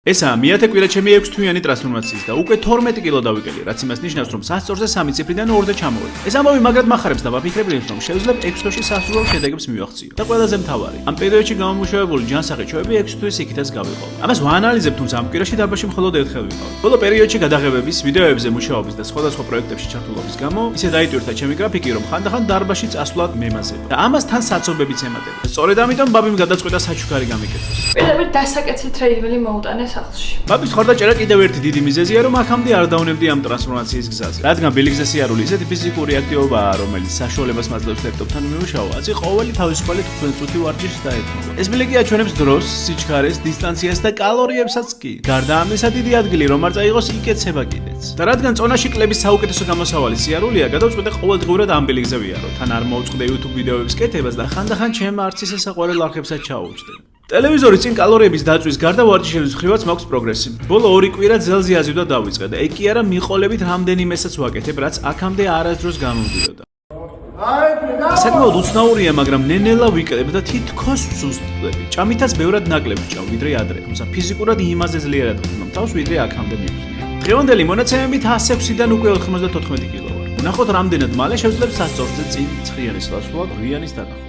ესაა მეათე კვირა ჩემი 6 თვიანი ტრანსფორმაციის და უკვე 12 კილო დავიკელი, რაც იმას ნიშნავს, რომ სასწორზე 3 ციფრიდან 2-ზე ჩამოვედი. ეს ამბავი მაგრად მახარებს და ვაფიქრებინებ, რომ შევძლებ 6 თვეში სასურველ შედეგებს მივახციო. და ყველაზე მთავარი, ამ პერიოდში გამომუშავებული ჯანსაღი ჩვევები 6 თვის იქითაც გავიყო. ამას ვაანალიზებ, თუმცა ამ კვირაში დარბაზში მხოლოდ ერთხელ ვიყავ. ბოლო პერიოდში გადაღებების, ვიდეოებზე მუშაობის და სხვადასხვა პროექტებში ჩართულობის გამო ისე დაიტვირთა ჩემი გრაფიკი, რომ ხანდახან დარბაზში წასვლად მემაზება. და ამას თან საცობებიც ემატება. სწორედ ამიტომ ბაბიმ გადაწყვიტა საჩუქარი გამიკეთოს. პირდაპირ დასაკეთლით რეიდველი მოუტანე სახლში. ბაბის ხარდაჭერა კიდევ ერთი დიდი მიზეზია, რომ აქამდე არ დავნებდი ამ ტრანსფორმაციის გზაზე. რადგან ბილიკზე სიარული ისეთი ფიზიკური აქტივობაა, რომელიც საშუალებას მაძლევს ლეპტოპთან მიმუშავა, ასე ყოველი თავისუფალი 15 წუთი ვარჯიშს დაეთმობა. ეს ბილიკი აჩვენებს დროს, სიჩქარეს, დისტანციას და კალორიებსაც კი. გარდა ამისა, დიდი ადგილი რომ არ წაიღოს იკეცება კიდეც. და რადგან წონაში კლების საუკეთესო გამოსავალი სიარულია, გადავწყვიტე ყოველდღიურად ამ ბილიკზე ვიარო. თან არ მოვწყდე YouTube ვიდეოების კეთებას და ხანდახან ჩემ არცის საყვარელ არხებსაც ჩაუვჭდე. ტელევიზორის წინ კალორიების დაწვის გარდა ვარჯიშების მხრივაც მაქვს პროგრესი. ბოლო 2 კვირა ძელზე აზიდვა დავიწყე და ეგ კი არა მიყოლებით რამდენიმესაც ვაკეთებ, რაც აქამდე არასდროს გამომდიოდა. საკმაოდ უცნაურია, მაგრამ ნენელა ვიკრებ და თითქოს სუსტ ვკლები. ჭამითაც ბევრად ნაკლები ვჭამ, ვიდრე ადრე, თუმცა ფიზიკურად იმაზე ძლიერად ვხდომ თავს, ვიდრე აქამდე მივხვდი. დღევანდელი მონაცემებით 106-დან უკვე 94 კილო ვარ. ვნახოთ რამდენად მალე შევძლებ სასწორზე წინ ცხრიანის ლასვლა გვიანის დანახვას.